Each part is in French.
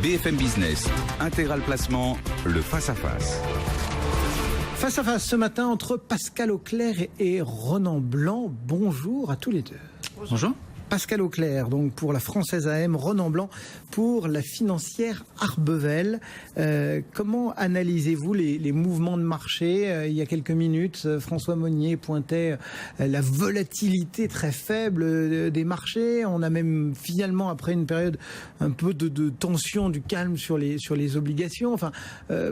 BFM Business, Intégral Placement, le face-à-face. Face à face ce matin entre Pascal Auclair et Ronan Blanc. Bonjour à tous les deux. Bonjour. Pascal Auclair, donc pour la Française AM, Ronan Blanc pour la financière Arbevel. Comment analysez-vous les mouvements de marché? Il y a quelques minutes, François Monnier pointait la volatilité très faible des marchés. On a même finalement, après une période un peu de tension, du calme sur les obligations. Enfin,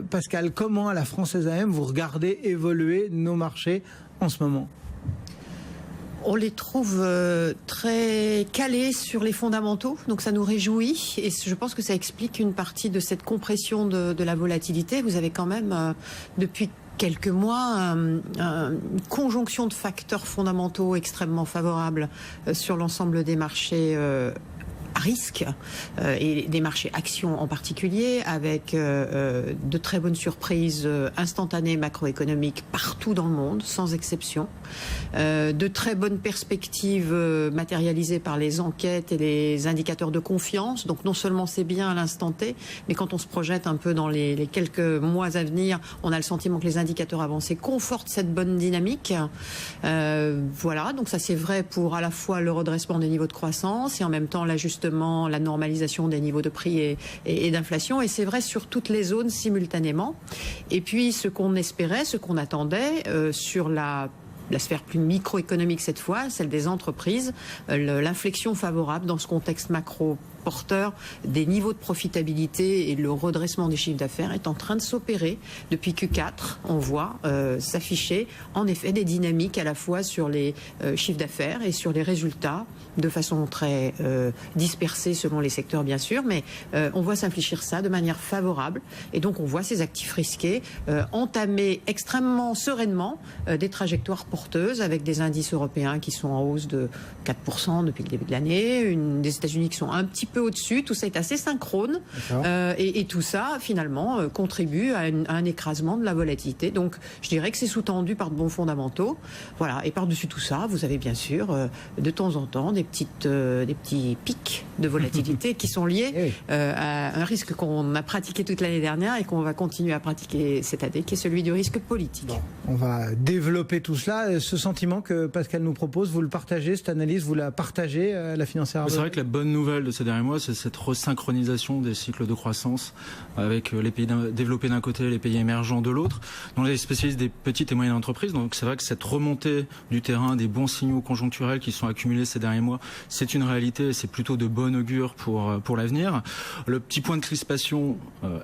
Pascal, comment à la Française AM vous regardez évoluer nos marchés en ce moment? On les trouve très calés sur les fondamentaux, donc ça nous réjouit et je pense que ça explique une partie de cette compression de la volatilité. Vous avez quand même, depuis quelques mois, une conjonction de facteurs fondamentaux extrêmement favorables sur l'ensemble des marchés à risque et des marchés actions en particulier, avec de très bonnes surprises instantanées macroéconomiques partout dans le monde, sans exception, de très bonnes perspectives matérialisées par les enquêtes et les indicateurs de confiance. Donc non seulement c'est bien à l'instant T, mais quand on se projette un peu dans les quelques mois à venir, on a le sentiment que les indicateurs avancés confortent cette bonne dynamique. Voilà, donc ça c'est vrai pour à la fois le redressement des niveaux de croissance et en même temps l'ajustement, la normalisation des niveaux de prix et d'inflation, et c'est vrai sur toutes les zones simultanément. Et puis ce qu'on espérait, ce qu'on attendait sur la sphère plus microéconomique cette fois, celle des entreprises, l'inflexion favorable dans ce contexte macro porteur des niveaux de profitabilité et le redressement des chiffres d'affaires est en train de s'opérer depuis Q4. On voit s'afficher en effet des dynamiques à la fois sur les chiffres d'affaires et sur les résultats de façon très dispersée selon les secteurs bien sûr, mais on voit s'infléchir ça de manière favorable et donc on voit ces actifs risqués entamer extrêmement sereinement des trajectoires porteuses avec des indices européens qui sont en hausse de 4% depuis le début de l'année, des États-Unis qui sont un petit peu au-dessus, tout ça est assez synchrone et tout ça finalement contribue à un écrasement de la volatilité. Donc je dirais que c'est sous-tendu par de bons fondamentaux. Voilà, et par-dessus tout ça, vous avez bien sûr de temps en temps des petits pics de volatilité qui sont liés à un risque qu'on a pratiqué toute l'année dernière et qu'on va continuer à pratiquer cette année, qui est celui du risque politique. Bon, on va développer tout cela. Ce sentiment que Pascal nous propose, vous le partagez, cette analyse, vous la partagez, la financière Arbevel? C'est vrai que la bonne nouvelle de ces derniers mois, c'est cette resynchronisation des cycles de croissance avec les pays développés d'un côté et les pays émergents de l'autre. Dans les spécialistes des petites et moyennes entreprises, donc c'est vrai que cette remontée du terrain, des bons signaux conjoncturels qui sont accumulés ces derniers mois, c'est une réalité et c'est plutôt de bon augure pour l'avenir. Le petit point de crispation,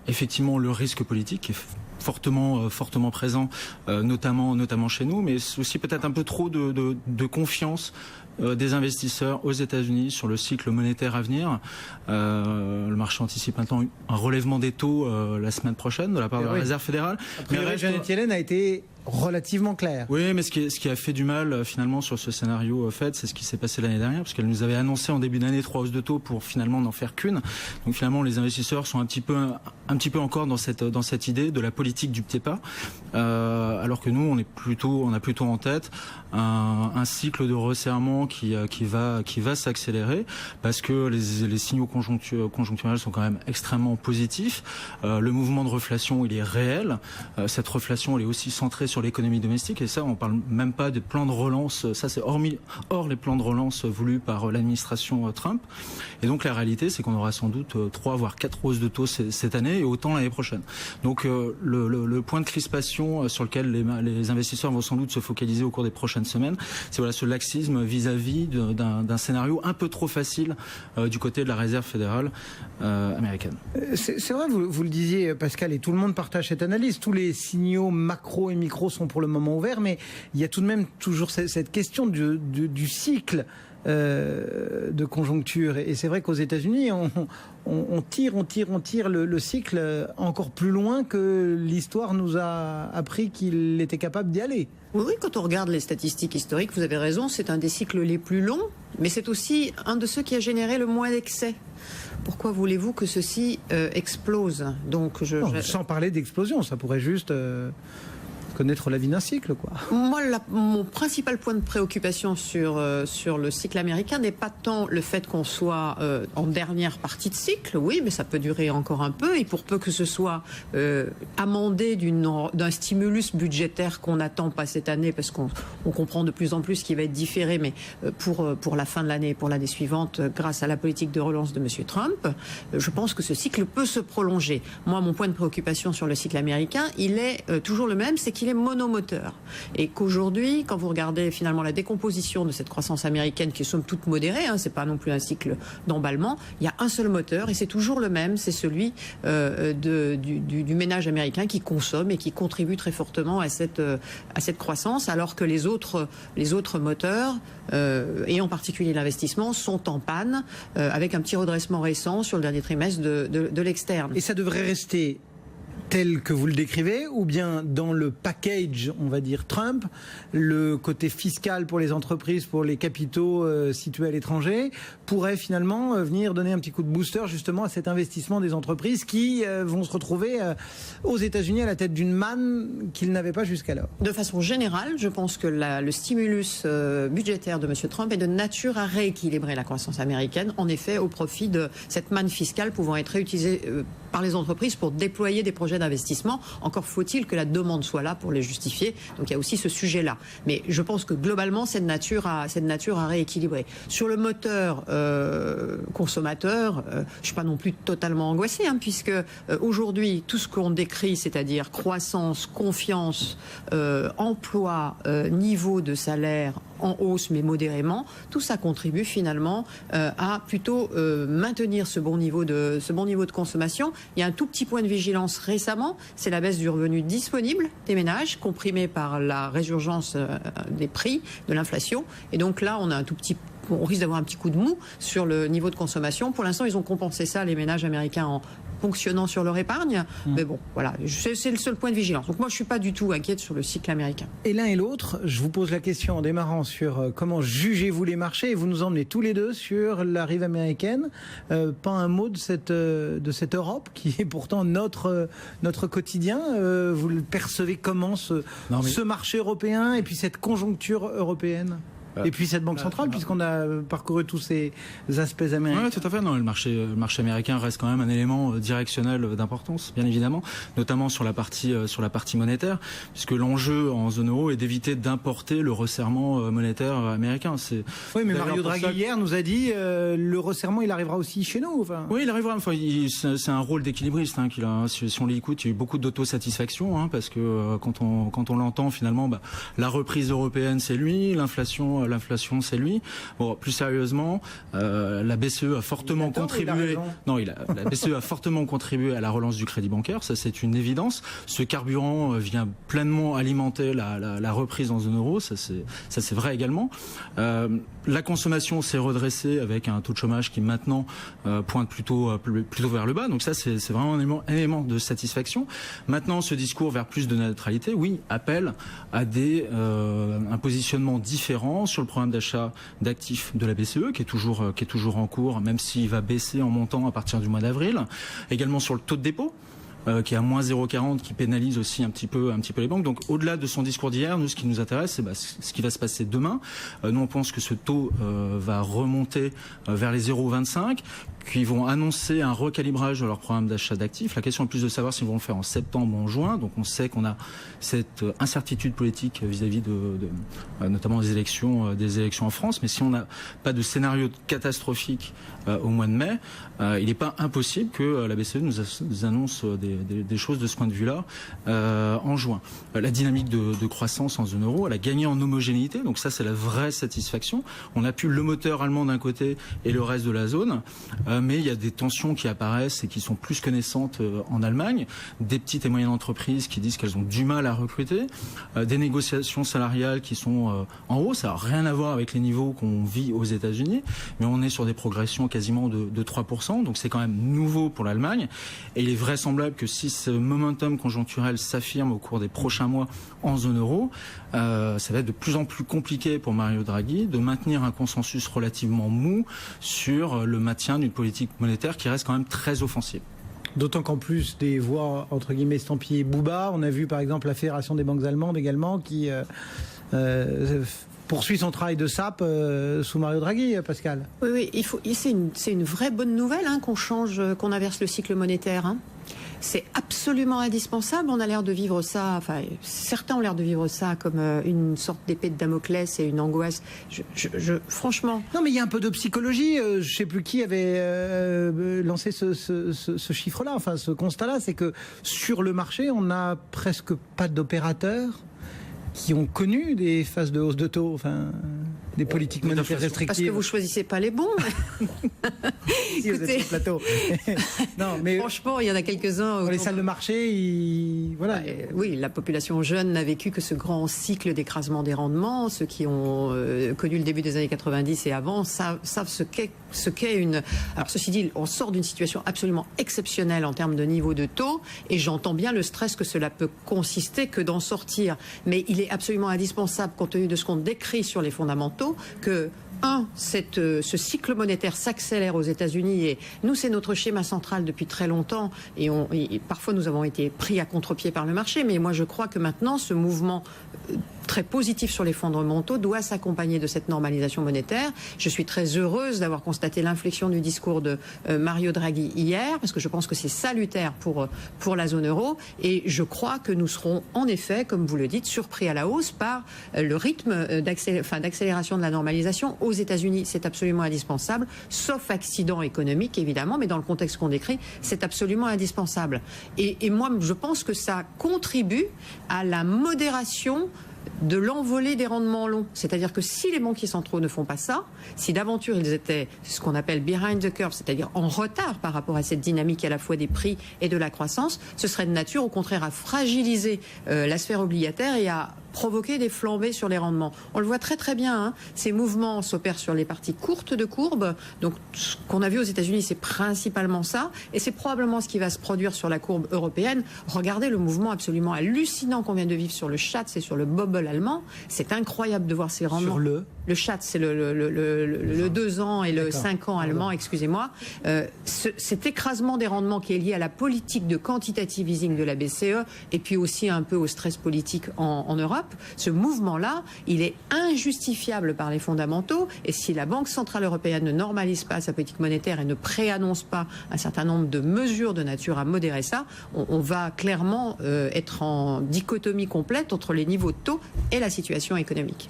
effectivement, le risque politique qui est fortement présent, notamment chez nous, mais aussi peut-être un peu trop de confiance des investisseurs aux États-Unis sur le cycle monétaire à venir. Le marché anticipe un relèvement des taux la semaine prochaine de la part de la Réserve fédérale. Après, Janet Yellen a été relativement clair. Oui, mais ce qui a fait du mal finalement sur ce scénario Fed, c'est ce qui s'est passé l'année dernière, parce qu'elle nous avait annoncé en début d'année 3 hausses de taux pour finalement n'en faire qu'une. Donc finalement, les investisseurs sont un petit peu encore dans cette idée de la politique du petit pas, alors que nous, on a plutôt en tête un cycle de resserrement qui va s'accélérer, parce que les signaux conjoncturels sont quand même extrêmement positifs. Le mouvement de reflation, il est réel. Cette reflation, elle est aussi centrée sur l'économie domestique, et ça, on parle même pas des plans de relance. Ça, c'est hors les plans de relance voulus par l'administration Trump. Et donc la réalité, c'est qu'on aura sans doute 3 voire 4 hausses de taux cette année et autant l'année prochaine. Donc le point de crispation sur lequel les investisseurs vont sans doute se focaliser au cours des prochaines semaines, c'est ce laxisme vis-à-vis d'un scénario un peu trop facile du côté de la Réserve fédérale américaine. C'est vrai, vous le disiez, Pascal, et tout le monde partage cette analyse. Tous les signaux macro et micro sont pour le moment ouverts, mais il y a tout de même toujours cette question du cycle de conjoncture. Et c'est vrai qu'aux États-Unis, on tire le cycle encore plus loin que l'histoire nous a appris qu'il était capable d'y aller. Oui, quand on regarde les statistiques historiques, vous avez raison, c'est un des cycles les plus longs, mais c'est aussi un de ceux qui a généré le moins d'excès. Pourquoi voulez-vous que ceci explose? Donc, sans parler d'explosion, ça pourrait juste... connaître la vie d'un cycle, quoi. Moi, mon principal point de préoccupation sur le cycle américain n'est pas tant le fait qu'on soit en dernière partie de cycle, oui, mais ça peut durer encore un peu, et pour peu que ce soit amendé d'un stimulus budgétaire qu'on n'attend pas cette année, parce qu'on comprend de plus en plus qu'il va être différé, mais pour la fin de l'année et pour l'année suivante, grâce à la politique de relance de M. Trump, je pense que ce cycle peut se prolonger. Moi, mon point de préoccupation sur le cycle américain, il est toujours le même, c'est qu'il est monomoteur. Et qu'aujourd'hui, quand vous regardez finalement la décomposition de cette croissance américaine, qui est somme toute modérée, c'est pas non plus un cycle d'emballement, il y a un seul moteur et c'est toujours le même, c'est celui du ménage américain qui consomme et qui contribue très fortement à cette croissance, alors que les autres moteurs, et en particulier l'investissement, sont en panne, avec un petit redressement récent sur le dernier trimestre de l'externe. Et ça devrait rester tel que vous le décrivez, ou bien dans le package, on va dire, Trump, le côté fiscal pour les entreprises, pour les capitaux situés à l'étranger, pourrait finalement venir donner un petit coup de booster justement à cet investissement des entreprises qui vont se retrouver aux États-Unis à la tête d'une manne qu'ils n'avaient pas jusqu'alors. De façon générale, je pense que le stimulus budgétaire de M. Trump est de nature à rééquilibrer la croissance américaine, en effet, au profit de cette manne fiscale pouvant être réutilisée par les entreprises pour déployer des projets d'investissement. Encore faut-il que la demande soit là pour les justifier. Donc il y a aussi ce sujet-là. Mais je pense que globalement, c'est de nature à rééquilibrer. Sur le moteur consommateur, je ne suis pas non plus totalement angoissée, puisque aujourd'hui, tout ce qu'on décrit, c'est-à-dire croissance, confiance, emploi, niveau de salaire en hausse mais modérément, tout ça contribue finalement à plutôt maintenir ce bon niveau de consommation. Il y a un tout petit point de vigilance récemment, c'est la baisse du revenu disponible des ménages, comprimée par la résurgence des prix, de l'inflation. Et donc là, on risque d'avoir un petit coup de mou sur le niveau de consommation. Pour l'instant, ils ont compensé ça, les ménages américains, en ponctionnant sur leur épargne. Mais bon, voilà, c'est le seul point de vigilance. Donc moi, je ne suis pas du tout inquiète sur le cycle américain. Et l'un et l'autre, je vous pose la question en démarrant sur comment jugez-vous les marchés, et vous nous emmenez tous les deux sur la rive américaine. Pas un mot de cette Europe qui est pourtant notre quotidien. Vous le percevez comment, ce marché européen et puis cette conjoncture européenne ? Et puis cette banque centrale, puisqu'on a parcouru tous ces aspects américains. Oui, tout à fait. Non, le marché américain reste quand même un élément directionnel d'importance, bien évidemment, notamment sur la partie monétaire, puisque l'enjeu en zone euro est d'éviter d'importer le resserrement monétaire américain. Oui, mais Mario Draghi hier nous a dit le resserrement, il arrivera aussi chez nous. Enfin. Oui, il arrivera. Enfin, c'est un rôle d'équilibriste qu'il a. Si on l'écoute, il y a eu beaucoup d'autosatisfaction, parce que quand on l'entend, finalement, la reprise européenne, c'est lui, l'inflation, c'est lui. Bon, plus sérieusement, la BCE a fortement contribué. La BCE a fortement contribué à la relance du crédit bancaire. Ça, c'est une évidence. Ce carburant vient pleinement alimenter la reprise en zone euro. Ça, c'est vrai également. La consommation s'est redressée avec un taux de chômage qui maintenant pointe plutôt vers le bas. Donc ça, c'est vraiment un élément de satisfaction. Maintenant, ce discours vers plus de neutralité, oui, appelle à un positionnement différent sur le programme d'achat d'actifs de la BCE, qui est toujours en cours, même s'il va baisser en montant à partir du mois d'avril. Également sur le taux de dépôt, qui est à moins 0,40, qui pénalise aussi un petit peu les banques. Donc au-delà de son discours d'hier, nous, ce qui nous intéresse, c'est ce qui va se passer demain. Nous, on pense que ce taux va remonter vers les 0,25, qui vont annoncer un recalibrage de leur programme d'achat d'actifs. La question est plus de savoir s'ils vont le faire en septembre ou en juin. Donc on sait qu'on a cette incertitude politique vis-à-vis notamment des élections en France. Mais si on n'a pas de scénario catastrophique au mois de mai, il n'est pas impossible que la BCE nous annonce des choses de ce point de vue-là en juin. La dynamique de croissance en zone euro, elle a gagné en homogénéité. Donc ça, c'est la vraie satisfaction. On a pu le moteur allemand d'un côté et le reste de la zone. Mais il y a des tensions qui apparaissent et qui sont plus que naissantes en Allemagne, des petites et moyennes entreprises qui disent qu'elles ont du mal à recruter, des négociations salariales qui sont en hausse. Ça n'a rien à voir avec les niveaux qu'on vit aux États-Unis, mais on est sur des progressions quasiment de 3%, donc c'est quand même nouveau pour l'Allemagne. Et il est vraisemblable que si ce momentum conjoncturel s'affirme au cours des prochains mois en zone euro, ça va être de plus en plus compliqué pour Mario Draghi de maintenir un consensus relativement mou sur le maintien d'une politique monétaire qui reste quand même très offensive. D'autant qu'en plus des voix, entre guillemets, estampillées Bouba, on a vu par exemple la Fédération des banques allemandes également qui poursuit son travail de sape sous Mario Draghi, Pascal. Oui, c'est une vraie bonne nouvelle qu'on inverse le cycle monétaire. Hein. C'est absolument indispensable. On a l'air de vivre ça, enfin, certains ont l'air de vivre ça comme une sorte d'épée de Damoclès et une angoisse. Franchement. Non, mais il y a un peu de psychologie. Je ne sais plus qui avait lancé ce chiffre-là, enfin, ce constat-là. C'est que sur le marché, on n'a presque pas d'opérateurs qui ont connu des phases de hausse de taux, enfin, des politiques monétaires restrictives. Parce que vous choisissez pas les bons. Si vous êtes sur le plateau. Non, mais franchement, il y en a quelques-uns. Dans les salles de marché, voilà. Oui, la population jeune n'a vécu que ce grand cycle d'écrasement des rendements. Ceux qui ont connu le début des années 90 et avant savent ce qu'est une... Alors, ceci dit, on sort d'une situation absolument exceptionnelle en termes de niveau de taux, et j'entends bien le stress que cela peut consister que d'en sortir. Mais il est absolument indispensable, compte tenu de ce qu'on décrit sur les fondamentaux, que ce cycle monétaire s'accélère aux États-Unis, et nous, c'est notre schéma central depuis très longtemps, et parfois nous avons été pris à contre-pied par le marché, mais moi je crois que maintenant ce mouvement très positif sur les fondamentaux doit s'accompagner de cette normalisation monétaire. Je suis très heureuse d'avoir constaté l'inflexion du discours de Mario Draghi hier, parce que je pense que c'est salutaire pour la zone euro, et je crois que nous serons en effet, comme vous le dites, surpris à la hausse par le rythme d'accélération de la normalisation aux États-Unis. C'est absolument indispensable, sauf accident économique évidemment, mais dans le contexte qu'on décrit, c'est absolument indispensable. Et moi, je pense que ça contribue à la modération de l'envolée des rendements longs. C'est-à-dire que si les banquiers centraux ne font pas ça, si d'aventure ils étaient ce qu'on appelle behind the curve, c'est-à-dire en retard par rapport à cette dynamique à la fois des prix et de la croissance, ce serait de nature au contraire à fragiliser la sphère obligataire et à provoquer des flambées sur les rendements. On le voit très très bien, hein. Ces mouvements s'opèrent sur les parties courtes de courbe. Donc ce qu'on a vu aux États-Unis, c'est principalement ça, et c'est probablement ce qui va se produire sur la courbe européenne. Regardez le mouvement absolument hallucinant qu'on vient de vivre sur le Schatz et sur le bubble allemand. C'est incroyable de voir ces rendements. Sur le Schatz, c'est le 2 ans et le 5 ans allemand, excusez-moi. Cet écrasement des rendements qui est lié à la politique de quantitative easing de la BCE, et puis aussi un peu au stress politique en Europe, ce mouvement-là, il est injustifiable par les fondamentaux, et si la Banque Centrale Européenne ne normalise pas sa politique monétaire et ne préannonce pas un certain nombre de mesures de nature à modérer ça, on va clairement être en dichotomie complète entre les niveaux de taux et la situation économique.